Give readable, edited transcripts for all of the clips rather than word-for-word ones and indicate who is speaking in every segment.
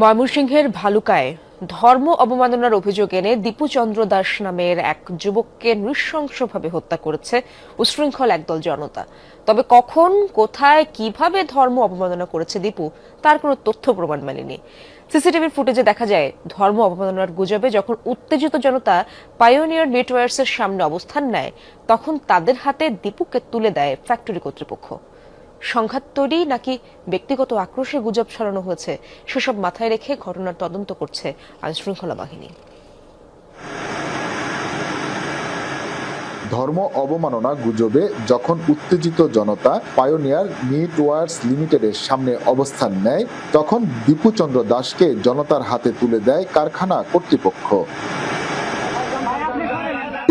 Speaker 1: ময়মনসিংহের ভালুকায় ধর্ম অবমাননার অভিযোগ এনে দীপু চন্দ্র দাস নামের এক যুবককে নৃশংসভাবে হত্যা করেছে উশৃঙ্খল একদল জনতা। তবে কখন, কোথায়, কিভাবে ধর্ম অবমাননা করেছে দীপু তার কোনো তথ্য প্রমাণ মেলেনি। সিসিটিভির ফুটেজে দেখা যায় ধর্ম অবমাননার গুজবে যখন উত্তেজিত জনতা পায়োনিয়ার নেটওয়ার্কসের সামনে অবস্থান নেয়, তখন তাদের হাতে দীপুকে তুলে দেয় ফ্যাক্টরি কর্তৃপক্ষ। সংঘাত তৈরি নাকি ব্যক্তিগত আক্রোশে গুজব ছড়ানো হয়েছে, সেসব মাথায় রেখে ঘটনার তদন্ত করছে আইনশৃঙ্খলা বাহিনী।
Speaker 2: ধর্ম অবমাননা গুজবে যখন উত্তেজিত জনতা পায়োনিয়ার নেটওয়ার্কস লিমিটেডের সামনে অবস্থান নেয়, তখন দীপু চন্দ্র দাসকে জনতার হাতে তুলে দেয় কারখানা কর্তৃপক্ষ।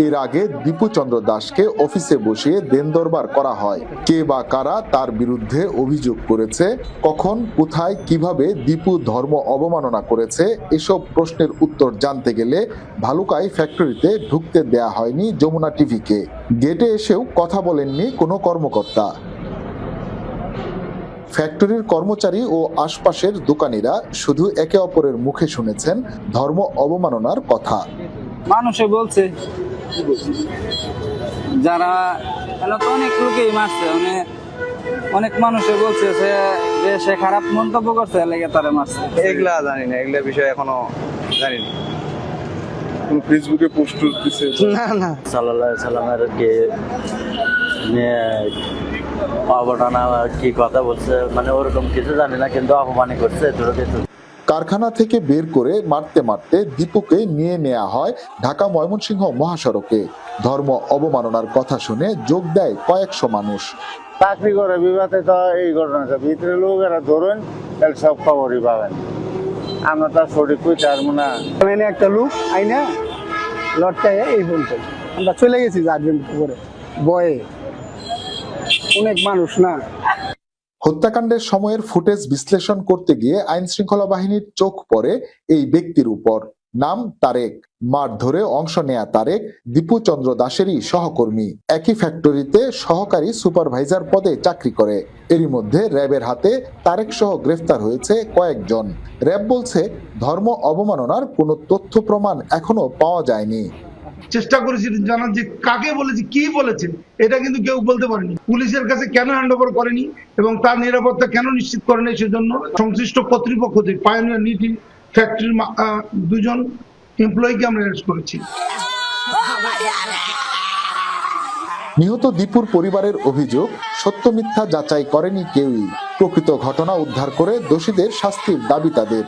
Speaker 2: এর আগে দীপু চন্দ্র দাসকে অফিসে বসিয়ে দেনদরবার করা হয়। কে বা কারা তার বিরুদ্ধে অভিযোগ করেছে, কখন, কোথায়, কিভাবে দীপু ধর্ম অবমাননা করেছে, এসব প্রশ্নের উত্তর জানতে গেলে ভালুকায় ফ্যাক্টরিতে ঢুকতে দেয়া হয়নি যমুনা টিভিকে। গেটে এসেও কথা বলেননি কোনো কর্মকর্তা। ফ্যাক্টরির কর্মচারী ও আশপাশের দোকানিরা শুধু একে অপরের মুখে শুনেছেন ধর্ম অবমাননার কথা।
Speaker 3: মানুষে বলছে যারা অনেক লোকেই মারছে, অনেক মানুষে বলছে যে সে খারাপ মন্তব্য করছে, লেগে তারা মারছে।
Speaker 4: এগুলা জানি না, এগুলা বিষয় এখনো জানি না। ফেসবুকে পোস্ট দিচ্ছে
Speaker 3: না
Speaker 5: সাল্লাল্লাহু আলাইহি সাল্লামের কে অবদানা কি কথা বলছে, মানে ওরকম কিছু জানি না, কিন্তু অপমানই করছে।
Speaker 2: কারখানা থেকে বের করে মারতে মারতে দীপুকে নিয়ে নেওয়া হয় ঢাকা ময়মনসিংহ মহাসড়কে। ধর্ম অবমাননার কথা শুনে যোগ দেয় কয়েকশো মানুষ।
Speaker 6: চাকরি করে বিবাদে তো এই ঘটনাটা ভিতরে লোকেরা ধরুন, তাহলে সব খবরই পাবেন। আমরা তো সঠিক কই পারবো না।
Speaker 3: এনে একটা লোক আইনা লটকায় এই বলতে আমরা চলে গেছি জাগবেন করে বয়ে, অনেক মানুষ না।
Speaker 2: হত্যাকাণ্ডের সময়ের ফুটেজ বিশ্লেষণ করতে গিয়ে আইন শৃঙ্খলা বাহিনীর চোখ পড়ে এই ব্যক্তির উপর। নাম তারেক। মাঠ ধরে অংশ নেয়া তারেক দীপু চন্দ্র দাসেরই সহকর্মী। একই ফ্যাক্টরিতে সহকারী সুপারভাইজার পদে চাকরি করে। এরই মধ্যে র্যাবের হাতে তারেক সহ গ্রেফতার হয়েছে কয়েকজন। র্যাব বলছে ধর্ম অবমাননার কোনো তথ্য প্রমাণ এখনো পাওয়া যায়নি।
Speaker 7: চেষ্টা করেছিলেন জানার যে কাকে বলেছে, কি বলেছেন, এটা কিন্তু কেউ বলতে পারেনি। পুলিশের কাছে কেন হ্যান্ড ওভার করেনি এবং তার নিরাপত্তা কেন নিশ্চিত করেনি, সেজন্য সংশ্লিষ্ট কর্তৃপক্ষ থেকে পায়োনিয়ার নিটি ফ্যাক্টরির দুজন এমপ্লয়িকে আমরা অ্যারেস্ট করেছি।
Speaker 2: নিহত দীপুর পরিবারের অভিযোগ, সত্য মিথ্যা যাচাই করেনি কেউই। প্রকৃত ঘটনা উদ্ধার করে দোষীদের শাস্তির দাবি তাদের।